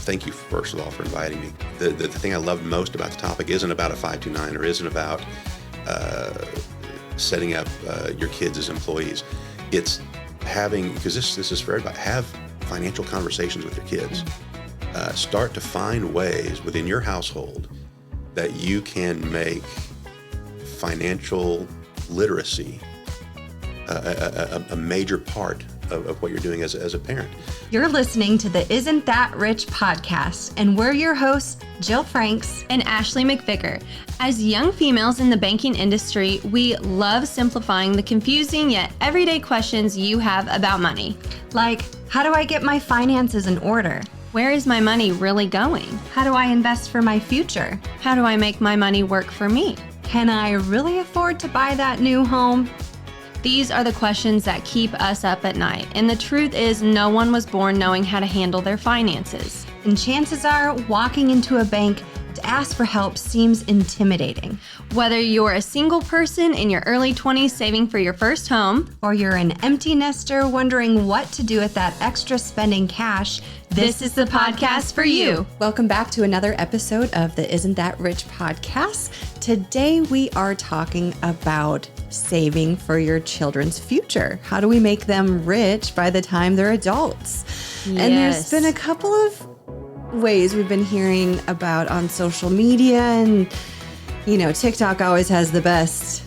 thank you, first of all, for inviting me. The thing I loved most about the topic isn't about a 529 or isn't about setting up your kids as employees. It's having, because this is for everybody, have financial conversations with your kids. Start to find ways within your household that you can make financial literacy a major part of what you're doing as a parent. You're listening to the Isn't That Rich podcast, and we're your hosts, Jill Franks and Ashley McVicker. As young females in the banking industry, we love simplifying the confusing yet everyday questions you have about money. Like, how do I get my finances in order? Where is my money really going? How do I invest for my future? How do I make my money work for me? Can I really afford to buy that new home? These are the questions that keep us up at night. And the truth is, no one was born knowing how to handle their finances. And chances are, walking into a bank to ask for help seems intimidating. Whether you're a single person in your early 20s saving for your first home, or you're an empty nester wondering what to do with that extra spending cash, this is the podcast for you. Welcome back to another episode of the Isn't That Rich podcast. Today we are talking about saving for your children's future. How do we make them rich by the time they're adults? Yes. And there's been a couple of ways we've been hearing about on social media, and TikTok always has the best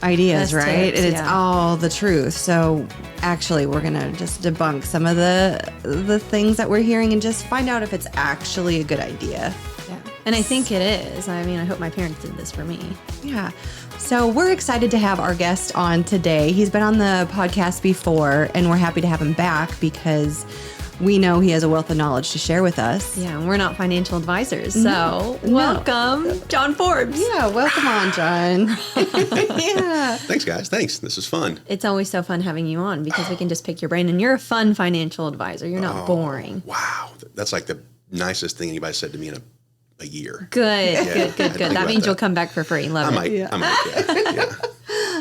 ideas, right? Tips, and it's all the truth. So actually we're gonna just debunk some of the things that we're hearing and just find out if it's actually a good idea. Yeah. And I think it is. I mean, I hope my parents did this for me. Yeah. So we're excited to have our guest on today. He's been on the podcast before, and we're happy to have him back because we know he has a wealth of knowledge to share with us. Yeah, and we're not financial advisors. So welcome, John Forbes. Yeah, welcome on, John. Yeah. Thanks, guys. Thanks. This is fun. It's always so fun having you on because we can just pick your brain, and you're a fun financial advisor. You're not boring. Wow. That's like the nicest thing anybody said to me in a year. Good, Yeah, good. That means you'll come back for free. Love it. I might, yeah.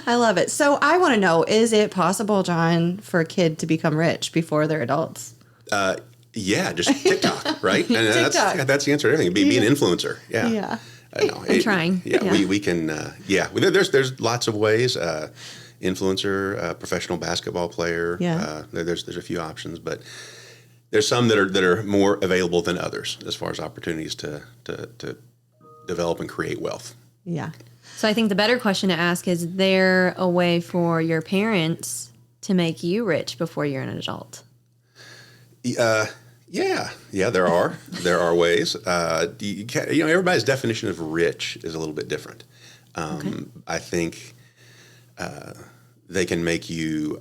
I love it. So I want to know, is it possible, John, for a kid to become rich before they're adults? Yeah, just TikTok, right? And TikTok. that's the answer to everything. Be an influencer. Yeah. Yeah. I'm trying. Yeah, Yeah. we can. There's lots of ways. Influencer, professional basketball player. Yeah. There's a few options, but there's some that are more available than others as far as opportunities to develop and create wealth. Yeah. So I think the better question to ask is there a way for your parents to make you rich before you're an adult? Yeah, there are ways. Everybody's definition of rich is a little bit different. I think they can make you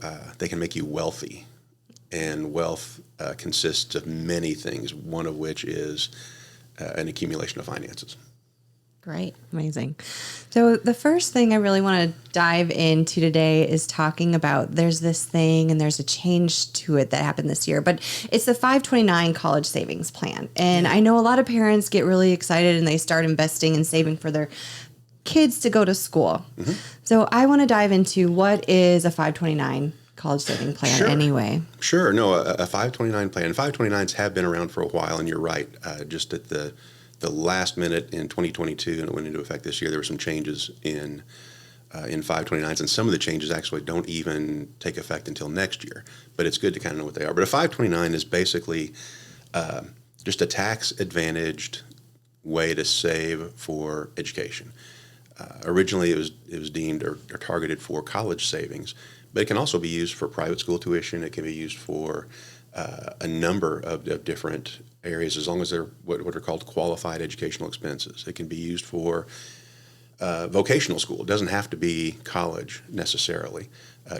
wealthy, and wealth consists of many things. One of which is an accumulation of finances. Great. Amazing. So the first thing I really want to dive into today is talking about there's this thing and there's a change to it that happened this year, but it's the 529 college savings plan. And I know a lot of parents get really excited and they start investing and saving for their kids to go to school. Mm-hmm. So I want to dive into what is a 529 college saving plan anyway. Sure. No, a 529 plan. 529s have been around for a while, and you're right. Just at the last minute in 2022, and it went into effect this year, there were some changes in 529s, and some of the changes actually don't even take effect until next year. But it's good to kind of know what they are. But a 529 is basically just a tax-advantaged way to save for education. Originally, it was deemed or targeted for college savings, but it can also be used for private school tuition. It can be used for a number of different areas, as long as they're what are called qualified educational expenses. It can be used for vocational school. It doesn't have to be college necessarily.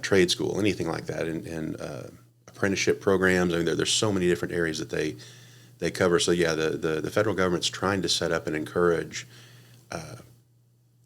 Trade school, anything like that, and apprenticeship programs. I mean, there's so many different areas that they cover. So yeah, the federal government's trying to set up and encourage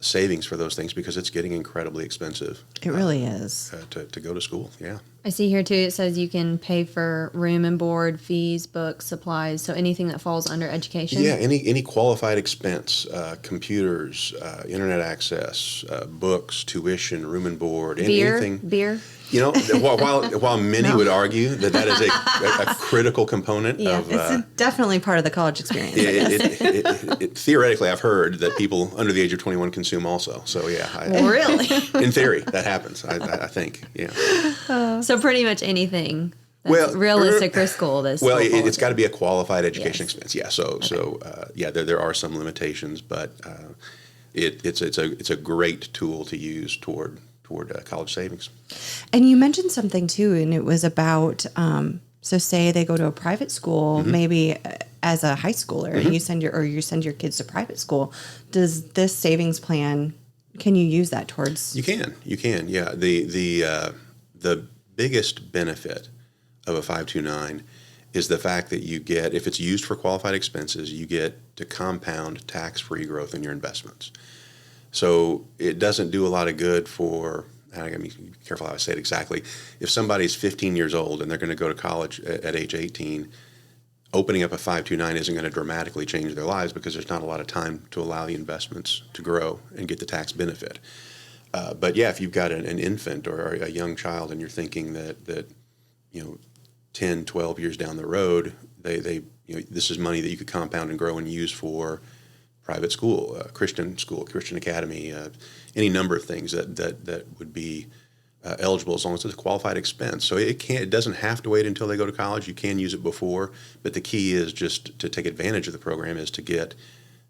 savings for those things because it's getting incredibly expensive. It really is. To go to school, yeah. I see here too, it says you can pay for room and board, fees, books, supplies, so anything that falls under education. Yeah, any qualified expense, computers, internet access, books, tuition, room and board, anything. Beer. You know, while many would argue that is a critical component of. It's definitely part of the college experience. Theoretically, I've heard that people under the age of 21 consume also. So yeah, Really? in theory, that happens. I think. Yeah. So pretty much anything that's realistic for school. It's got to be a qualified education Yes. expense. Yeah. So there are some limitations, but it's a great tool to use toward college savings. And you mentioned something too, and it was about, so say they go to a private school, maybe as a high schooler, and you send your kids to private school. Does this savings plan, can you use that towards? You can, yeah. The biggest benefit of a 529 is the fact that you get, if it's used for qualified expenses, you get to compound tax-free growth in your investments. So it doesn't do a lot of good for, I got to be careful how I say it exactly, if somebody's 15 years old and they're going to go to college at age 18, opening up a 529 isn't going to dramatically change their lives because there's not a lot of time to allow the investments to grow and get the tax benefit. But yeah, if you've got an infant or a young child and you're thinking that 10, 12 years down the road, this is money that you could compound and grow and use for private school, Christian academy, any number of things that would be eligible as long as it's a qualified expense. So it doesn't have to wait until they go to college. You can use it before, but the key is just to take advantage of the program is to get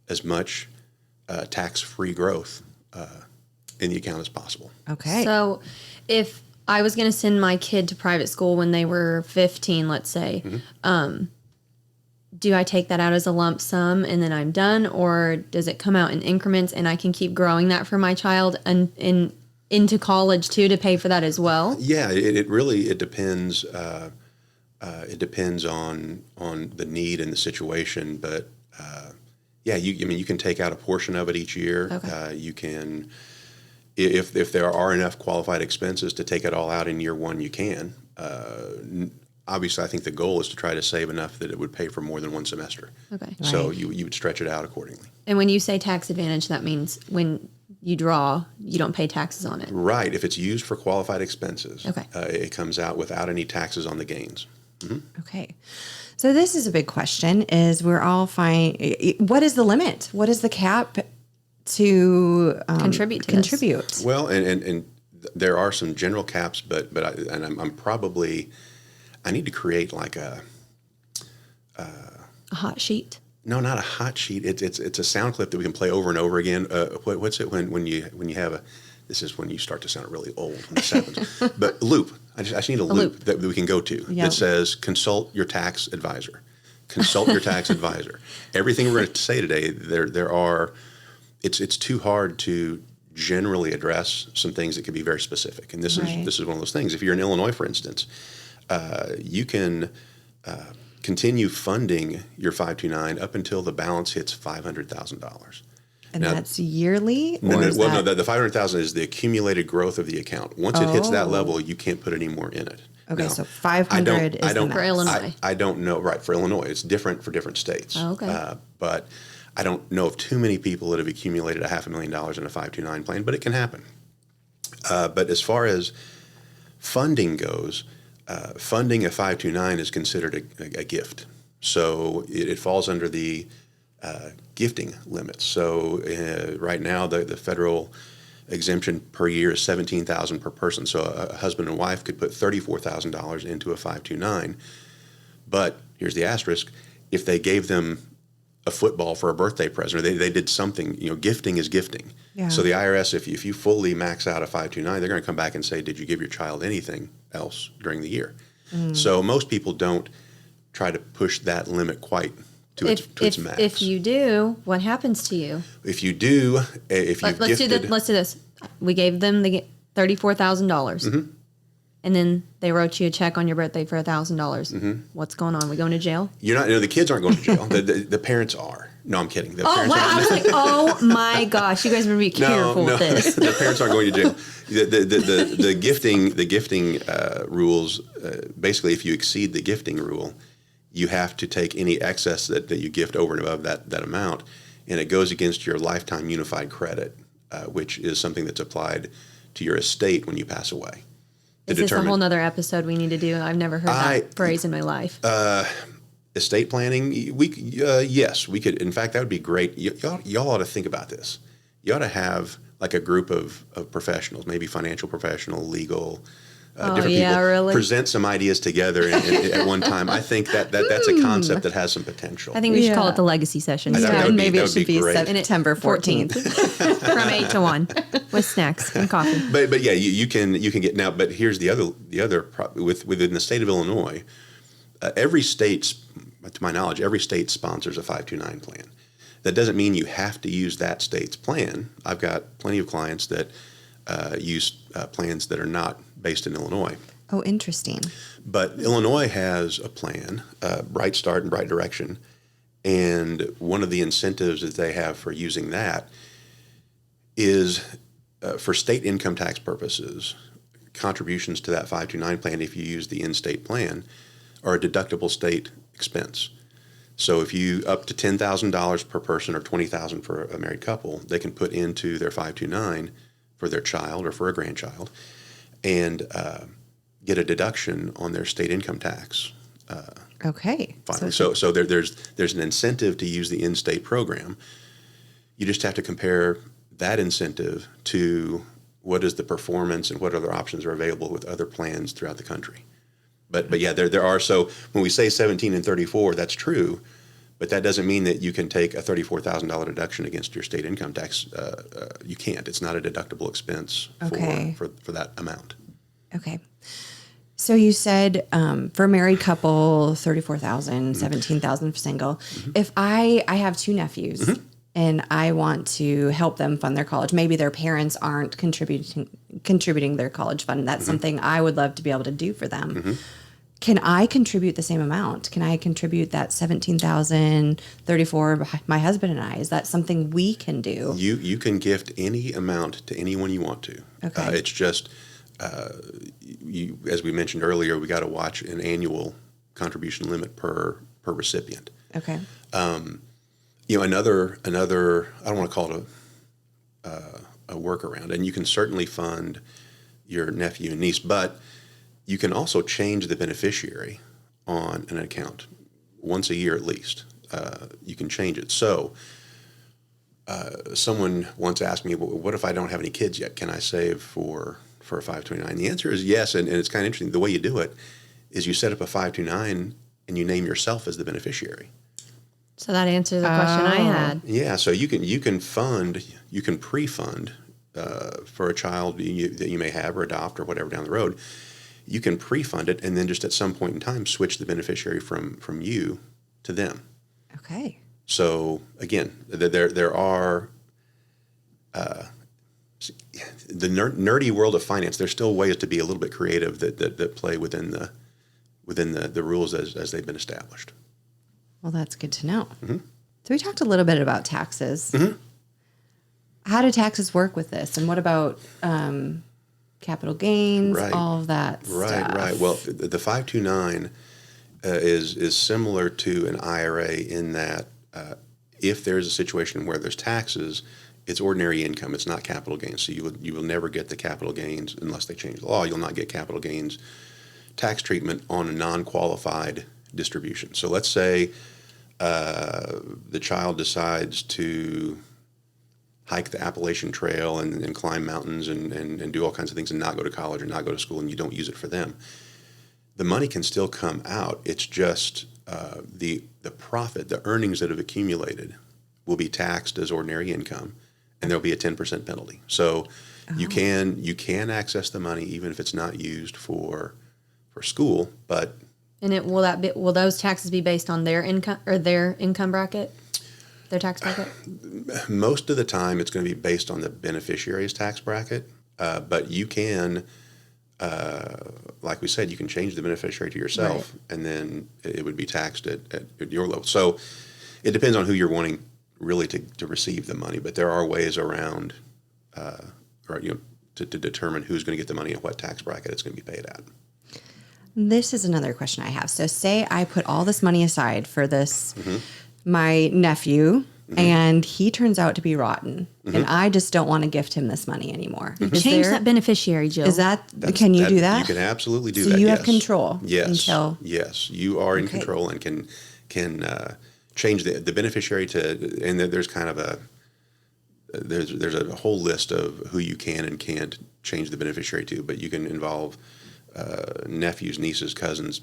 as much tax-free growth in the account as possible. Okay. So if I was going to send my kid to private school when they were 15, let's say, do I take that out as a lump sum and then I'm done, or does it come out in increments and I can keep growing that for my child and into college too to pay for that as well? Yeah, it really depends. It depends on the need and the situation, but you can take out a portion of it each year. Okay. You can, if there are enough qualified expenses to take it all out in year one, you can. Obviously, I think the goal is to try to save enough that it would pay for more than one semester. Okay. So Right. you would stretch it out accordingly. And when you say tax advantage, that means when you draw, you don't pay taxes on it. Right. If it's used for qualified expenses, Okay. It comes out without any taxes on the gains. Okay. So this is a big question, is we're all fine. What is the limit? What is the cap to Contribute to this? contribute? Well, and there are some general caps, but I'm probably, I need to create like a hot sheet. no, not a hot sheet. It's a sound clip that we can play over and over again. What's it when you have a, this is when you start to sound really old when this happens. But loop. I just need a loop that we can go to that says consult your tax advisor. Consult your tax advisor. Everything we're going to say today, there are. It's too hard to generally address some things that could be very specific, and this is one of those things. If you're in Illinois, for instance, you can continue funding your 529 up until the balance hits $500,000. And that's yearly? No, the 500,000 is the accumulated growth of the account. Once it hits that level, you can't put any more in it. Okay, Now, so 500 is the max. For Illinois. I don't know. Right, for Illinois. It's different for different states. Oh, okay. But I don't know of too many people that have accumulated $500,000 in a 529 plan, but it can happen. But as far as funding goes, funding a 529 is considered a gift. So it falls under the gifting limits. So right now, the federal exemption per year is $17,000 per person. So a husband and wife could put $34,000 into a 529. But here's the asterisk: if they gave them a football for a birthday present, or they did something, gifting is gifting. Yeah. So the IRS, if you fully max out a 529, they're going to come back and say, did you give your child anything else during the year? So most people don't try to push that limit quite to its max. If you do, what happens to you? If you do, if you've Let's gifted, do this. We gave them the $34,000. and then they wrote you a check on your birthday for $1,000. Mm-hmm. What's going on? We going to jail? You're not. The kids aren't going to jail. The parents are. No, I'm kidding. The Oh, parents wow. aren't. I was like, oh my gosh, you guys better be careful with this. The parents aren't going to jail. The gifting rules. Basically, if you exceed the gifting rule, you have to take any excess that you gift over and above that amount, and it goes against your lifetime unified credit, which is something that's applied to your estate when you pass away. Is this a whole nother episode we need to do? I've never heard that phrase in my life. Estate planning, yes, we could. In fact, that would be great. Y'all ought to think about this. You ought to have like a group of professionals, maybe financial professional, legal, different people, really? present some ideas together at one time. I think that's a concept that has some potential. I think we should call it the legacy session. That would be- maybe that it would should be be great. September 14th. From 8 to 1 with snacks and coffee. But yeah, you can get now. But here's the other within the state of Illinois, every state, to my knowledge, every state sponsors a 529 plan. That doesn't mean you have to use that state's plan. I've got plenty of clients that use plans that are not based in Illinois. Oh, interesting. But Illinois has a plan, Bright Start and Bright Direction, and one of the incentives that they have for using that is for state income tax purposes, contributions to that 529 plan, if you use the in-state plan, are a deductible state expense. So if you up to $10,000 per person or $20,000 for a married couple, they can put into their 529 for their child or for a grandchild and get a deduction on their state income tax. Okay. Finally. So there's an incentive to use the in-state program. You just have to compare that incentive to what is the performance and what other options are available with other plans throughout the country. But yeah, there are. So when we say 17 and 34, that's true, but that doesn't mean that you can take a $34,000 deduction against your state income tax. You can't. It's not a deductible expense for that amount. Okay. So you said for a married couple, 34,000, 17,000 for single. If I have two nephews and I want to help them fund their college, maybe their parents aren't contributing their college fund. That's something I would love to be able to do for them. Can I contribute the same amount? Can I contribute that 17,000, 34, my husband and I? Is that something we can do? You can gift any amount to anyone you want to. Okay. It's just, as we mentioned earlier, we got to watch an annual contribution limit per recipient. Okay. Another I don't want to call it a workaround, and you can certainly fund your nephew and niece, but you can also change the beneficiary on an account once a year at least. You can change it. So someone once asked me, well, what if I don't have any kids yet? Can I save for a 529? The answer is yes, and it's kind of interesting. The way you do it is you set up a 529 and you name yourself as the beneficiary. So that answers the question I had. Yeah, so you can pre-fund for a child that you may have or adopt or whatever down the road. You can pre-fund it and then just at some point in time switch the beneficiary from you to them. Okay. So again, there are the nerdy world of finance. There's still ways to be a little bit creative that play within the rules as they've been established. Well, that's good to know. So we talked a little bit about taxes. How do taxes work with this? And what about capital gains, all of that stuff? Right. Well, the 529 is similar to an IRA in that if there's a situation where there's taxes, it's ordinary income. It's not capital gains. So you will never get the capital gains unless they change the law. You'll not get capital gains tax treatment on a non-qualified distribution. So let's say the child decides to hike the Appalachian Trail and climb mountains and do all kinds of things and not go to college or not go to school, and you don't use it for them. The money can still come out. It's just the profit, the earnings that have accumulated will be taxed as ordinary income, and there'll be a 10% penalty. So you can access the money even if it's not used for school, but will those taxes be based on their income or their income bracket? Their tax bracket? Most of the time, it's going to be based on the beneficiary's tax bracket, but you can like we said, you can change the beneficiary to yourself, and then it would be taxed at your level. So it depends on who you're wanting really to receive the money, but there are ways around, to determine who's going to get the money and what tax bracket it's going to be paid at. This is another question I have. So say I put all this money aside for this, my nephew, and he turns out to be rotten, and I just don't want to gift him this money anymore. Change that beneficiary, Jill. Is can you do that? You can absolutely do so that. So you yes. have control. Yes. Yes, you are in control and can change the beneficiary to, and there's kind of there's a whole list of who you can and can't change the beneficiary to, but you can involve nephews, nieces, cousins,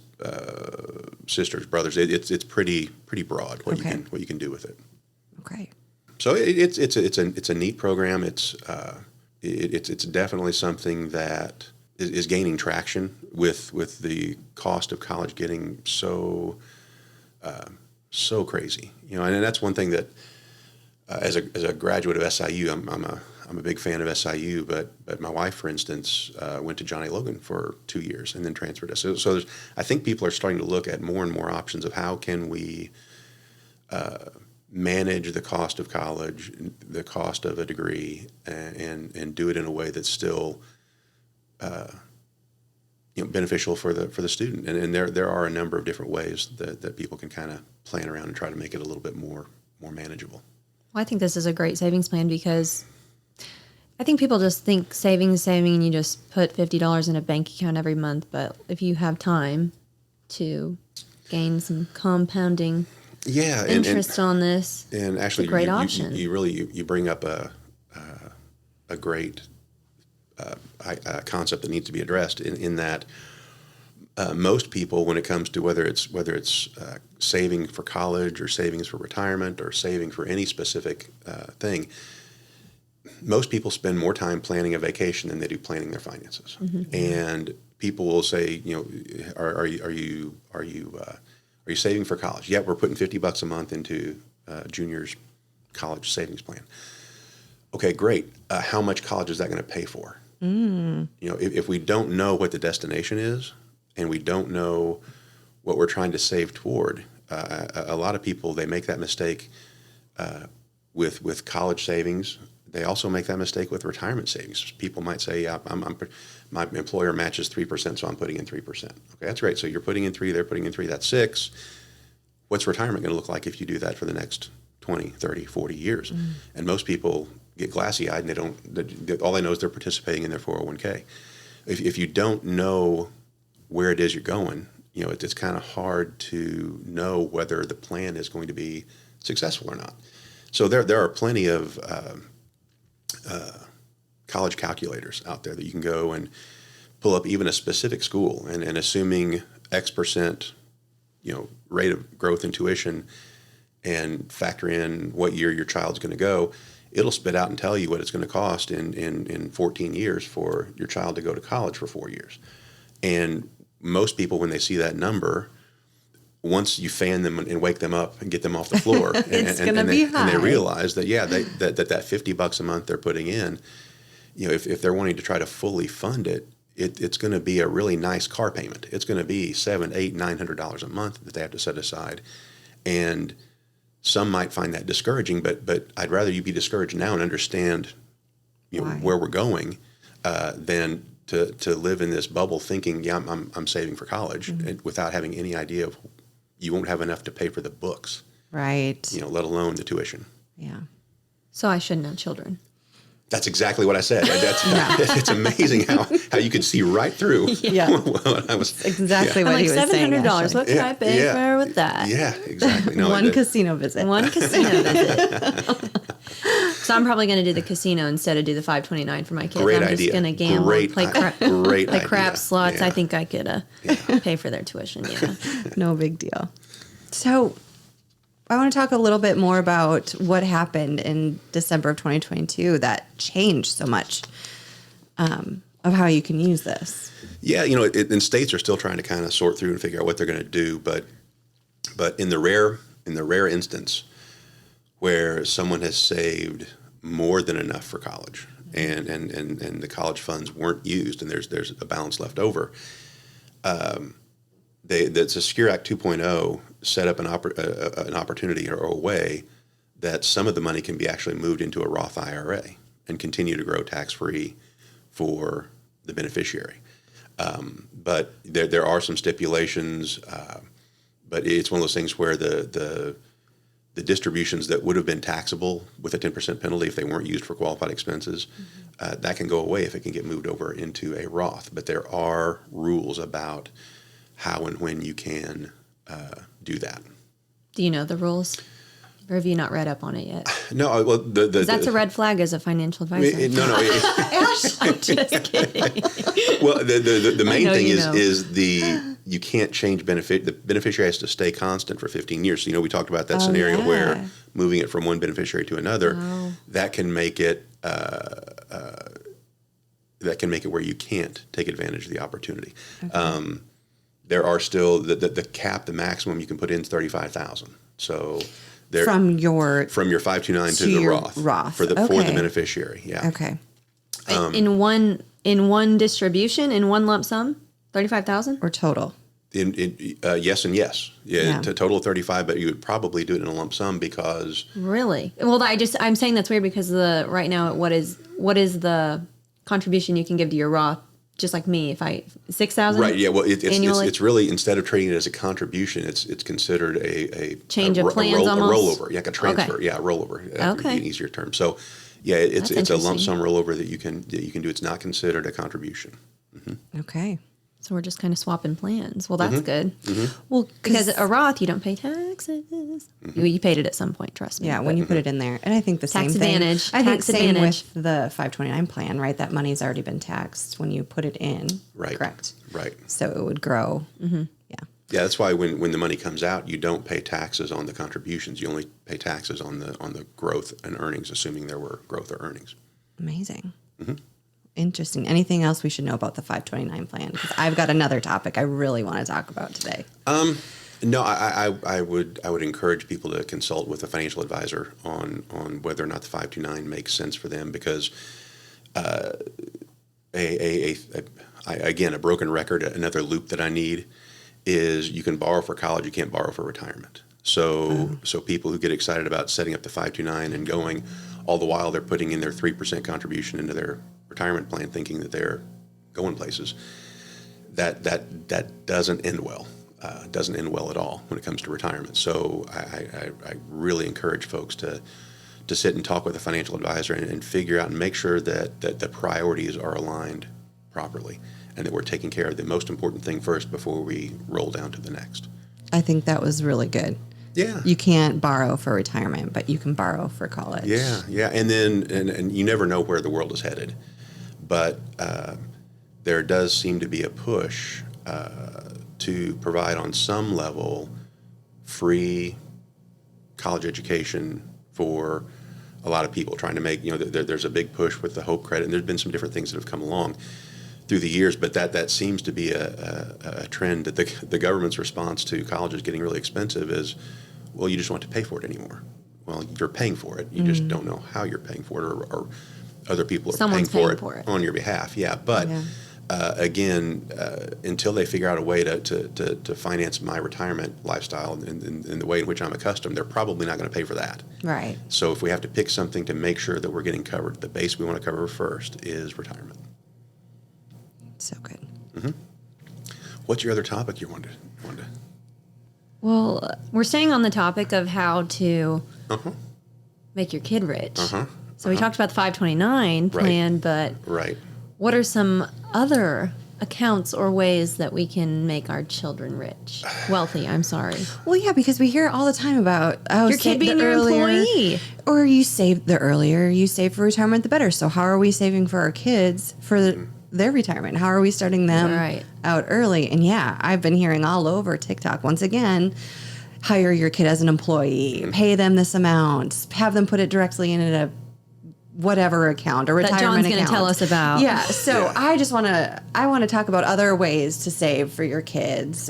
sisters, brothers. It's pretty broad what you can do with it. Okay. So it's a neat program. It's definitely something that is gaining traction with the cost of college getting so crazy. And that's one thing that as a graduate of SIU, I'm a big fan of SIU, but my wife, for instance, went to Johnny Logan for 2 years and then transferred us. So I think people are starting to look at more and more options of how can we manage the cost of college, the cost of a degree, and do it in a way that's still beneficial for the student. And there are a number of different ways that people can kind of plan around and try to make it a little bit more manageable. Well, I think this is a great savings plan because I think people just think saving, and you just put $50 in a bank account every month. But if you have time to gain some compounding interest on this, and actually, it's a great option. You bring up a great concept that needs to be addressed in that most people, when it comes to whether it's saving for college or savings for retirement or saving for any specific thing, most people spend more time planning a vacation than they do planning their finances. And people will say, are you saving for college? Yeah, we're putting $50 a month into junior's college savings plan. Okay, great. How much college is that going to pay for? If we don't know what the destination is and we don't know what we're trying to save toward, a lot of people, they make that mistake with college savings. They also make that mistake with retirement savings. People might say, my employer matches 3%, so I'm putting in 3%. Okay, that's great. So you're putting in 3, they're putting in 3, that's 6. What's retirement going to look like if you do that for the next 20, 30, 40 years? And most people get glassy-eyed and all they know is they're participating in their 401k. If you don't know where it is you're going, it's kind of hard to know whether the plan is going to be successful or not. So there are plenty of college calculators out there that you can go and pull up even a specific school and assuming X percent, rate of growth in tuition and factor in what year your child's going to go, it'll spit out and tell you what it's going to cost in 14 years for your child to go to college for 4 years. And most people, when they see that number, once you fan them and wake them up and get them off the floor, and they realize that that $50 a month they're putting in, if they're wanting to try to fully fund it, it's going to be a really nice car payment. It's going to be $700, $800, $900 a month that they have to set aside, and some might find that discouraging. But I'd rather you be discouraged now and understand, where we're going, than to live in this bubble thinking, I'm saving for college, and without having any idea of. You won't have enough to pay for the books. Right. Let alone the tuition. Yeah. So I shouldn't have children. That's exactly what I said. It's amazing how you could see right through. What I was exactly what he was saying. $700. What can I pay for with that? Yeah, exactly. No, One casino visit. So I'm probably going to do the casino instead of do the $529 for my kids. Great I'm idea. just going to gamble, play crap slots. Yeah. I think I could pay for their tuition. Yeah, no big deal. So I want to talk a little bit more about what happened in December of 2022 that changed so much of how you can use this. Yeah, and states are still trying to kind of sort through and figure out what they're going to do, but in the rare instance where someone has saved more than enough for college, and the college funds weren't used, and there's a balance left over. The Secure Act 2.0 set up an opportunity or a way that some of the money can be actually moved into a Roth IRA and continue to grow tax-free for the beneficiary. But there are some stipulations, but it's one of those things where the distributions that would have been taxable with a 10% penalty if they weren't used for qualified expenses, that can go away if it can get moved over into a Roth. But there are rules about how and when you can do that. Do you know the rules? Or have you not read up on it yet? No, well, That's a red flag as a financial advisor. No. I'm just kidding. Well, the main thing know. is you can't change benefit. The beneficiary has to stay constant for 15 years. So, we talked about that scenario where moving it from one beneficiary to another, that can make it where you can't take advantage of the opportunity. Okay. There are still the cap, the maximum you can put in is $35,000. So. From your 529 to the Roth for the beneficiary. Yeah. Okay. In one distribution, in one lump sum, 35,000 or total. Yes and yes. Yeah. To total of 35, but you would probably do it in a lump sum because. Really? Well, I'm saying that's weird because right now what is the contribution you can give to your Roth? Just like me, if I 6,000, right? Yeah. Well, it's really, instead of treating it as a contribution, it's considered a change of plans, a rollover, like a transfer. Okay. Yeah, a rollover. Okay, an easier term. So, yeah, it's a lump sum rollover that you can do. It's not considered a contribution. Mm-hmm. Okay. So we're just kind of swapping plans. Well, that's good. Mm-hmm. Well, because a Roth, you don't pay taxes. Mm-hmm. You paid it at some point, trust me. Yeah, when you put it in there. And I think the tax same advantage. thing. I think same with the 529 plan, right? That money's already been taxed when you put it in. Right. Correct. Right. So it would grow. Mm-hmm. Yeah. Yeah, that's why when the money comes out, you don't pay taxes on the contributions. You only pay taxes on the growth and earnings, assuming there were growth or earnings. Amazing. Mm-hmm. Interesting. Anything else we should know about the 529 plan? Because I've got another topic I really want to talk about today. No, I would encourage people to consult with a financial advisor on whether or not the 529 makes sense for them, because again, a broken record, another loop that I need is you can borrow for college, you can't borrow for retirement. So people who get excited about setting up the 529 and going, all the while they're putting in their 3% contribution into their retirement plan, thinking that they're going places, that doesn't end well. Doesn't end well at all when it comes to retirement. So I really encourage folks to sit and talk with a financial advisor and figure out and make sure that the priorities are aligned properly and that we're taking care of the most important thing first before we roll down to the next. I think that was really good. Yeah. You can't borrow for retirement, but you can borrow for college. Yeah. And then and you never know where the world is headed. But there does seem to be a push to provide on some level free college education for a lot of people, trying to make, there's a big push with the Hope Credit, and there's been some different things that have come along through the years, but that seems to be a trend that the government's response to colleges getting really expensive is, well, you just want to pay for it anymore. Well, you're paying for it. You just don't know how you're paying for it, or other people are paying for it on your behalf. Yeah, but again, until they figure out a way to finance my retirement lifestyle in the way in which I'm accustomed, they're probably not going to pay for that. Right. So if we have to pick something to make sure that we're getting covered, the base we want to cover first is retirement. So good. Mm-hmm. What's your other topic you wanted to? Well, we're staying on the topic of how to make your kid rich. So we talked about the 529 plan, but what are some other accounts or ways that we can make our children rich? Wealthy, I'm sorry. Well, yeah, because we hear all the time about, your kid being your employee. Or you save, the earlier you save for retirement, the better. So how are we saving for our kids for their retirement? How are we starting them out early? And yeah, I've been hearing all over TikTok, once again, hire your kid as an employee, pay them this amount, have them put it directly in a whatever account or retirement account. That John's going to tell us about. Yeah. So I just want to talk about other ways to save for your kids.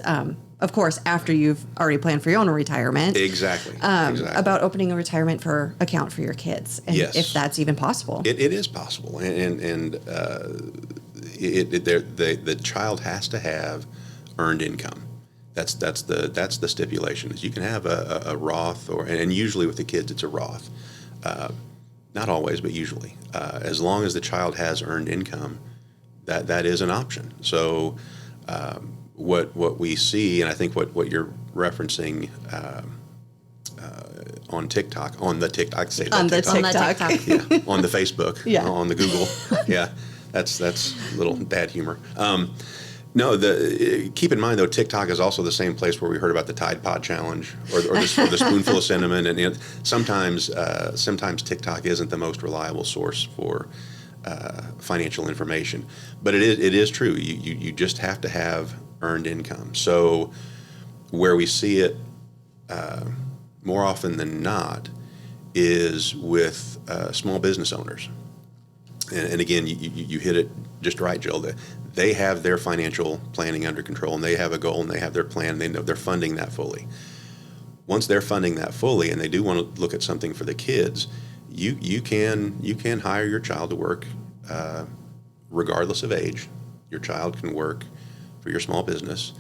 of course, after you've already planned for your own retirement. Exactly. About opening a retirement account for your kids, and Yes. if that's even possible. It is possible, and the child has to have earned income. That's the stipulation. Is you can have a Roth, and usually with the kids it's a Roth. Not always, but usually, as long as the child has earned income, that is an option. So what we see, and I think what you're referencing on TikTok, on the TikTok, say that On the TikTok. TikTok. Yeah, on the Facebook, Yeah. on the Google, yeah, that's a little bad humor. No, keep in mind though, TikTok is also the same place where we heard about the Tide Pod challenge or the spoonful of cinnamon, and sometimes TikTok isn't the most reliable source for financial information, but it is true. You just have to have earned income. So where we see it more often than not is with small business owners. And again, you hit it just right, Jill. They have their financial planning under control, and they have a goal, and they have their plan. And they know they're funding that fully. Once they're funding that fully, and they do want to look at something for the kids, you can hire your child to work, regardless of age. Your child can work for your small business.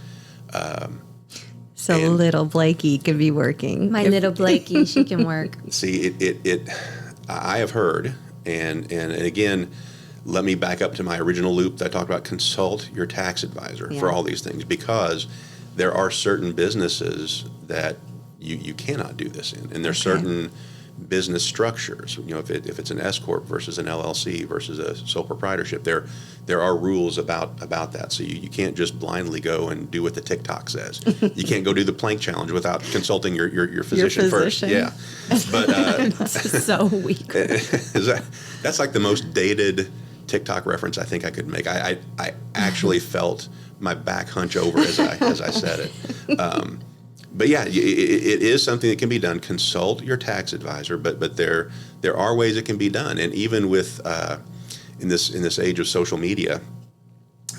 So And- little Blakey could be working. My little Blakey, she can work. See, I have heard, and again, let me back up to my original loop that I talked about. Consult your tax advisor for Yeah. all these things, because there are certain businesses that you cannot do this in, and there's certain business structures. You know, if it's an S corp versus an LLC versus a sole proprietorship, there are rules about that. So you can't just blindly go and do what the TikTok says. You can't go do the plank challenge without consulting your physician first. physician. Yeah, but So weak. that's like the most dated TikTok reference I think I could make. I actually felt my back hunch over as I said it. But yeah, it is something that can be done. Consult your tax advisor, but there are ways it can be done. And even with in this age of social media,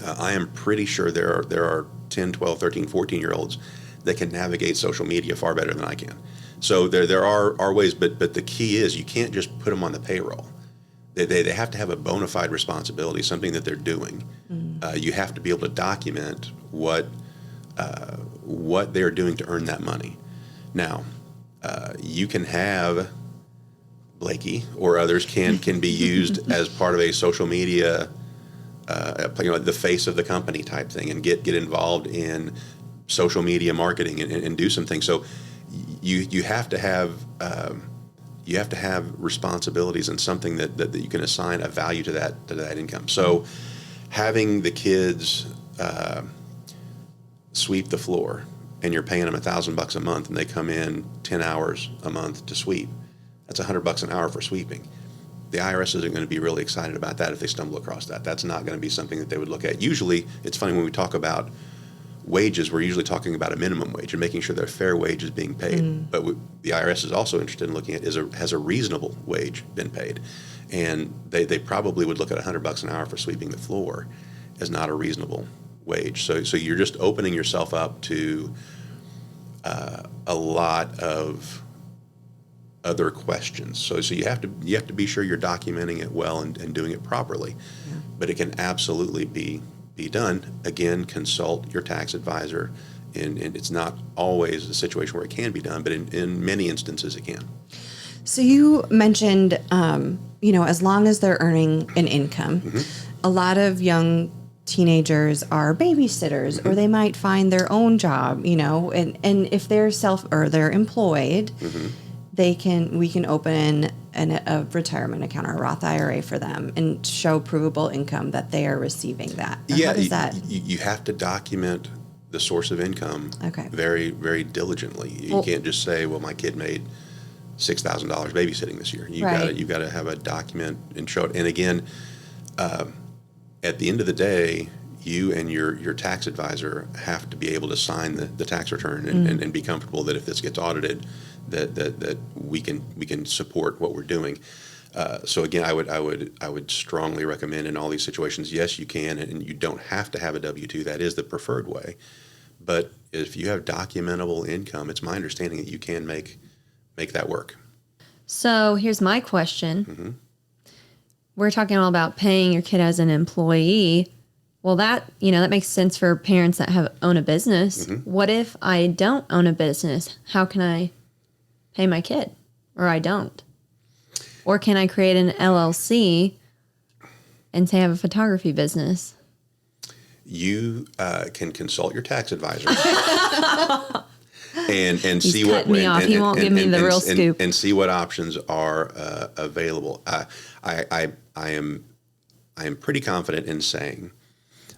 I am pretty sure there are 10, 12, 13, 14-year-olds that can navigate social media far better than I can. So there are ways, but the key is you can't just put them on the payroll. They have to have a bona fide responsibility, something that they're doing. You have to be able to document what they're doing to earn that money. Now, you can have Blakey or others can be used as part of a social media, the face of the company type thing, and get involved in social media marketing and do some things. So you have to have responsibilities and something that you can assign a value to that income. So having the kids sweep the floor, and you're paying them $1,000 a month, and they come in 10 hours a month to sweep. That's $100 an hour for sweeping. The IRS isn't going to be really excited about that if they stumble across that. That's not going to be something that they would look at. Usually, it's funny when we talk about wages, we're usually talking about a minimum wage and making sure that a fair wage is being paid. But the IRS is also interested in looking at has a reasonable wage been paid, and they probably would look at $100 an hour for sweeping the floor as not a reasonable wage. So you're just opening yourself up to a lot of other questions. So you have to be sure you're documenting it well and doing it properly. Yeah. But it can absolutely be done. Again, consult your tax advisor, and it's not always a situation where it can be done, but in many instances it can. So you mentioned, as long as they're earning an income, a lot of young teenagers are babysitters, or they might find their own job, and if they're they're employed, we can open a retirement account or a Roth IRA for them and show provable income that they are receiving that. Yeah, how does that? You have to document the source of income very, very diligently. You can't just say, well, my kid made $6,000 babysitting this year. You got to have a document and show it. And again, at the end of the day, you and your tax advisor have to be able to sign the tax return and be comfortable that if this gets audited, that we can support what we're doing. So again, I would strongly recommend in all these situations, yes, you can, and you don't have to have a W-2. That is the preferred way. But if you have documentable income, it's my understanding that you can make that work. So here's my question. Mm-hmm. We're talking all about paying your kid as an employee. Well, that makes sense for parents that own a business. Mm-hmm. What if I don't own a business? How can I pay my kid? Or I don't? Or can I create an LLC and say I have a photography business? You can consult your tax advisor and He's see what cutting me off. He won't give me the real scoop. and see what options are available. I am pretty confident in saying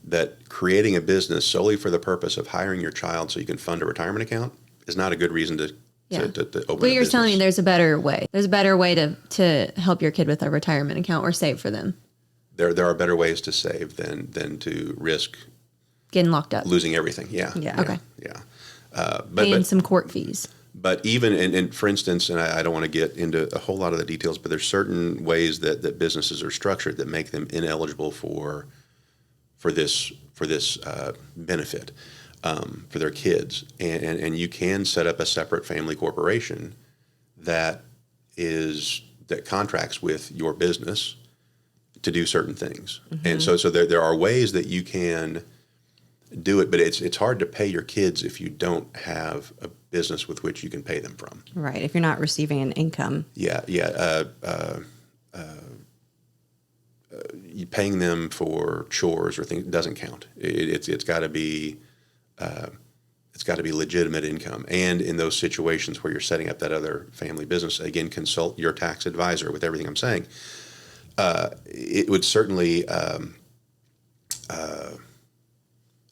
that creating a business solely for the purpose of hiring your child so you can fund a retirement account is not a good reason to open Well, you're telling me there's a better way. There's a better way to help your kid with a retirement account or save for them. There are better ways to save than to risk Getting locked up. losing everything. Yeah. Okay. Yeah. Paying some court fees. But even, and for instance, and I don't want to get into a whole lot of the details, but there's certain ways that businesses are structured that make them ineligible for this benefit for their kids. And you can set up a separate family corporation that contracts with your business to do certain things. Mm-hmm. And so there are ways that you can do it, but it's hard to pay your kids if you don't have a business with which you can pay them from. Right. If you're not receiving an income. Yeah. You paying them for chores or things doesn't count. It's got to be legitimate income. And in those situations where you're setting up that other family business, again, consult your tax advisor with everything I'm saying. It would certainly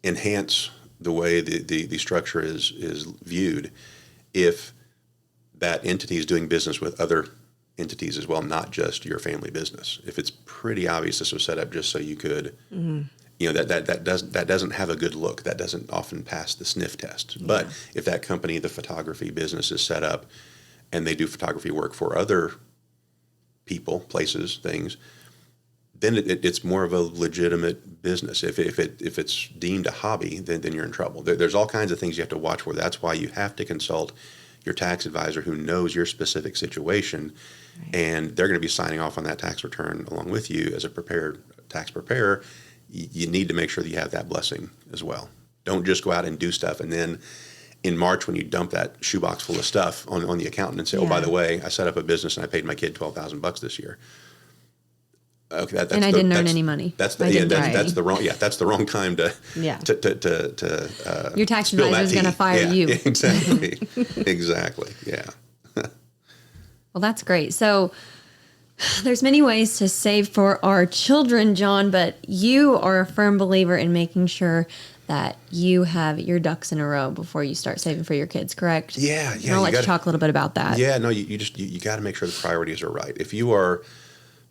enhance the way the structure is viewed if that entity is doing business with other entities as well, not just your family business. If it's pretty obvious this was set up just so you could, that doesn't have a good look. That doesn't often pass the sniff test. Yeah. But if that company, the photography business, is set up and they do photography work for other people, places, things, then it's more of a legitimate business. If it's deemed a hobby, then you're in trouble. There's all kinds of things you have to watch for. That's why you have to consult your tax advisor who knows your specific situation, right. And they're going to be signing off on that tax return along with you as a tax preparer. You need to make sure that you have that blessing as well. Don't just go out and do stuff and then in March when you dump that shoebox full of stuff on the accountant and say, oh, by the way, I set up a business and I paid my kid $12,000 this year. Okay, and I didn't earn any money. That's the wrong time to your tax advisor is going to fire you. Yeah, exactly. Exactly. Yeah. Well, that's great. So there's many ways to save for our children, John, but you are a firm believer in making sure that you have your ducks in a row before you start saving for your kids, correct? Yeah. And I'll let you talk a little bit about that. Yeah, no, you got to make sure the priorities are right. If you are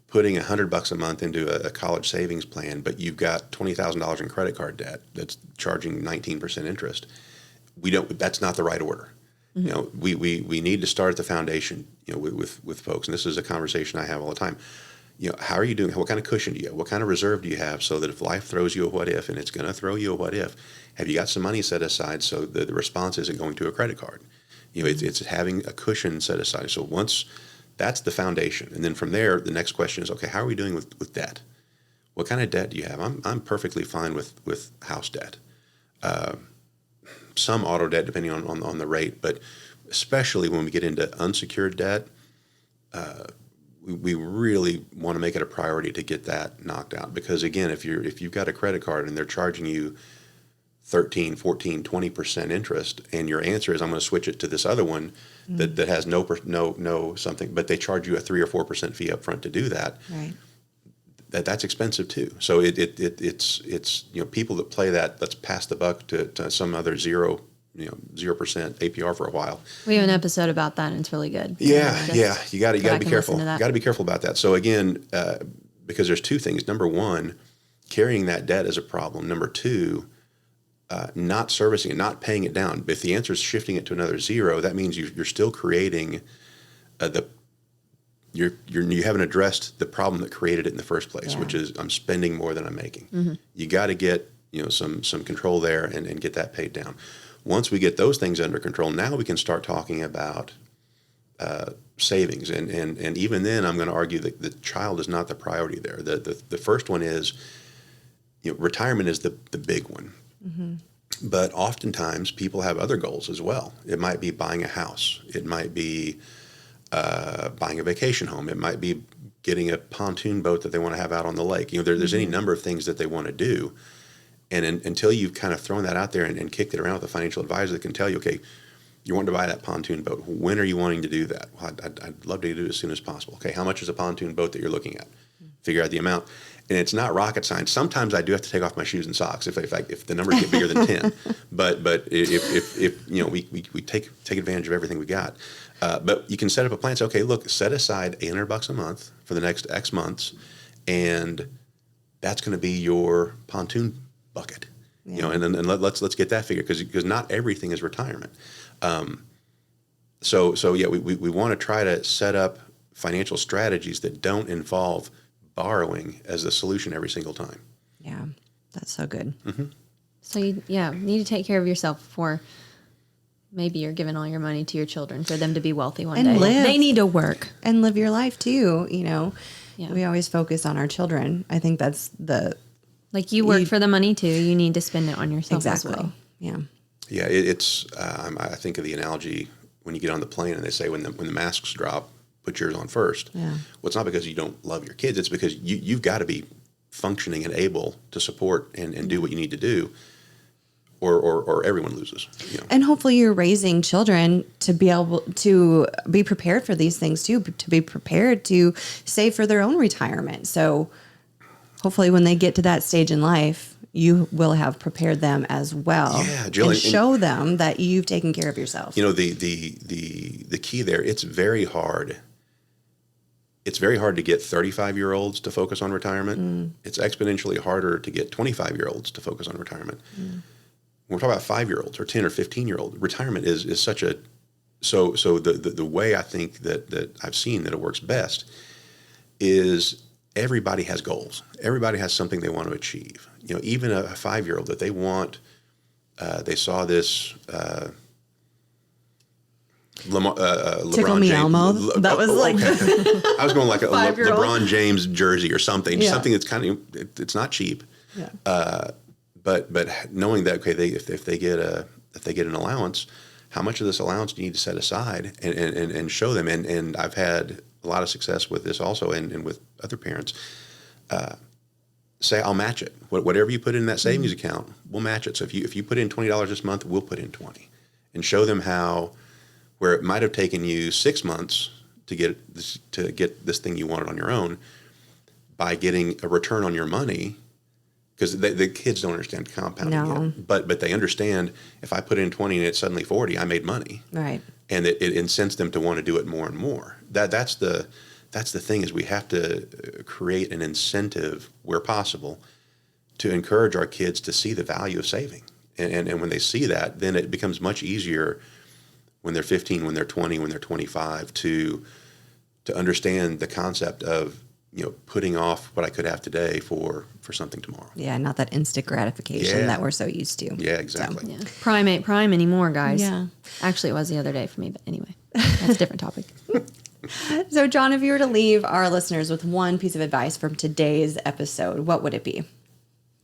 putting $100 a month into a college savings plan, but you've got $20,000 in credit card debt that's charging 19% interest, that's not the right order. Mm-hmm. We need to start at the foundation, with folks. And this is a conversation I have all the time. How are you doing? What kind of cushion do you have? What kind of reserve do you have so that if life throws you a what if, and it's going to throw you a what if, have you got some money set aside so that the response isn't going to a credit card? It's having a cushion set aside. So once that's the foundation. And then from there, the next question is, okay, how are we doing with debt? What kind of debt do you have? I'm perfectly fine with house debt. Some auto debt, depending on the rate, but especially when we get into unsecured debt, we really want to make it a priority to get that knocked out. Because again, if you've got a credit card and they're charging you 13, 14, 20% interest, and your answer is I'm going to switch it to this other one that has no something, but they charge you a 3 or 4% fee up front to do that. Right. That's expensive too. So it's people that play that, let's pass the buck to some other 0% APR for a while. We have an episode about that, and it's really good. Yeah. You got to be careful. You got to be careful about that. So again, because there's two things. Number one, carrying that debt is a problem. Number two, not servicing it, not paying it down. If the answer is shifting it to another 0, that means you're still creating you haven't addressed the problem that created it in the first place, which is I'm spending more than I'm making. Mm-hmm. You got to get some control there and get that paid down. Once we get those things under control, now we can start talking about savings. And even then, I'm going to argue that the child is not the priority there. The first one is, retirement is the big one. Mm-hmm. But oftentimes people have other goals as well. It might be buying a house. It might be buying a vacation home. It might be getting a pontoon boat that they want to have out on the lake. There's any number of things that they want to do. And until you've kind of thrown that out there and kicked it around with a financial advisor that can tell you, okay, you want to buy that pontoon boat. When are you wanting to do that? Well, I'd love to do it as soon as possible. Okay, how much is a pontoon boat that you're looking at? Figure out the amount. And it's not rocket science. Sometimes I do have to take off my shoes and socks if the numbers get bigger than 10. But if we take advantage of everything we got. But you can set up a plan. Say, okay, look, set aside $800 a month for the next X months, and that's going to be your pontoon bucket. Yeah. And let's get that figured because not everything is retirement. So we want to try to set up financial strategies that don't involve borrowing as the solution every single time. Yeah, that's so good. Mm-hmm. So you need to take care of yourself before maybe you're giving all your money to your children for them to be wealthy one day. They need to work and live your life too. Yeah. We always focus on our children. I think that's like you work for the money too. You need to spend it on yourself as well. Yeah. Yeah. It's I think of the analogy when you get on the plane and they say when the masks drop, put yours on first. Yeah. Well, it's not because you don't love your kids. It's because you've got to be functioning and able to support and do what you need to do, or everyone loses. And hopefully you're raising children to be able to be prepared for these things too, to be prepared to save for their own retirement. So hopefully when they get to that stage in life, you will have prepared them as well. Yeah, Jill, and show them that you've taken care of yourself. The key there, it's very hard. It's very hard to get 35-year-olds to focus on retirement. It's exponentially harder to get 25-year-olds to focus on retirement. When we're talking about 5-year-olds or 10 or 15-year-old, retirement is such a so the way I think that I've seen that it works best is everybody has goals. Everybody has something they want to achieve. Even a 5-year-old that they want. They saw this. LeBron Tickle me, James. Elmo. That was like okay. I was going like a 5-year-old. LeBron James jersey or something. Yeah. Something that's kind of it's not cheap. Yeah. But knowing that if they get an allowance, how much of this allowance do you need to set aside and show them? And I've had a lot of success with this also, and with other parents. Say I'll match it. Whatever you put in that savings account, we'll match it. So if you put in $20 this month, we'll put in $20, and show them how. Where it might have taken you 6 months to get this thing you wanted on your own, by getting a return on your money, because the kids don't understand compounding yet, but they understand if I put in 20 and it's suddenly 40, I made money, right? And it incents them to want to do it more and more. That's the thing is we have to create an incentive where possible to encourage our kids to see the value of saving, and when they see that, then it becomes much easier. When they're 15, when they're 20, when they're 25, to understand the concept of putting off what I could have today for something tomorrow. Yeah, not that instant gratification that we're so used to. Yeah, exactly. So, Prime ain't prime anymore, guys. Yeah. Actually, it was the other day for me, but anyway, that's a different topic. So, John, if you were to leave our listeners with one piece of advice from today's episode, what would it be?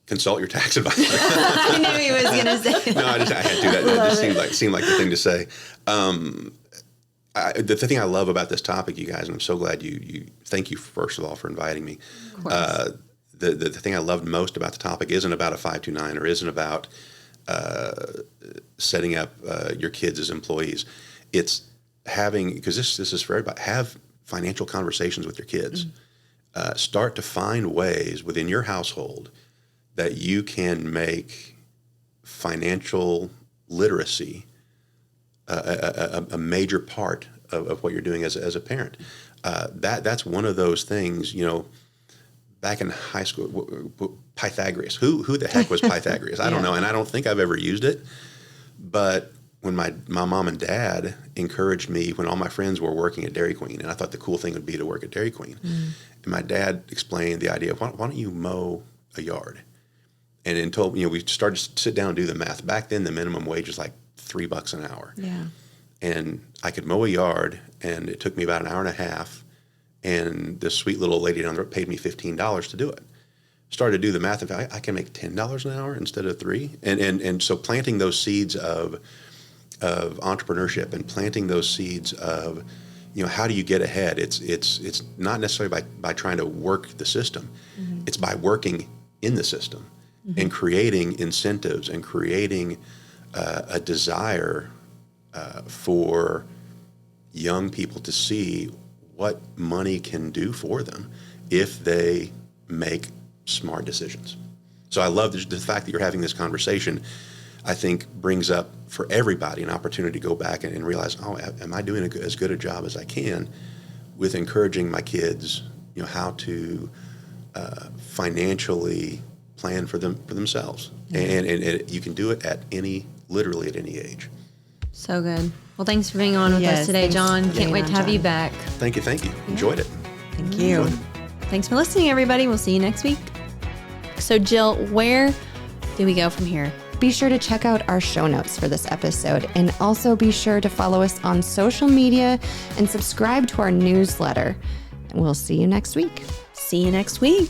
Consult your tax advisor. I knew he was going to say that. No, I had to do that. That just seemed like the thing to say. The thing I love about this topic, you guys, and I'm so glad you thank you first of all for inviting me. The thing I loved most about the topic isn't about a 529 or isn't about setting up your kids as employees. It's having, because this is for everybody, have financial conversations with your kids. Start to find ways within your household that you can make financial literacy a major part of what you're doing as a parent. That's one of those things, back in high school, Pythagoras. Who the heck was Pythagoras? I don't know, and I don't think I've ever used it. But when my mom and dad encouraged me when all my friends were working at Dairy Queen, and I thought the cool thing would be to work at Dairy Queen. And my dad explained the idea of why don't you mow a yard? And then told, we started to sit down and do the math. Back then, the minimum wage was like $3 an hour. Yeah. And I could mow a yard, and it took me about an hour and a half. And this sweet little lady down the road paid me $15 to do it. Started to do the math, and I can make $10 an hour instead of $3. And so planting those seeds of entrepreneurship and planting those seeds of, how do you get ahead? It's not necessarily by trying to work the system. Mm-hmm. It's by working in the system and creating incentives and creating a desire for young people to see what money can do for them if they make smart decisions. So I love the fact that you're having this conversation. I think brings up for everybody an opportunity to go back and realize, am I doing as good a job as I can with encouraging my kids, how to financially plan for themselves. And you can do it literally at any age. So good. Well, thanks for being on with us today, John. Can't wait to have you back. Thank you. Enjoyed it. Thank you. Thanks for listening, everybody. We'll see you next week. So, Jill, where do we go from here? Be sure to check out our show notes for this episode, and also be sure to follow us on social media and subscribe to our newsletter. And we'll see you next week. See you next week.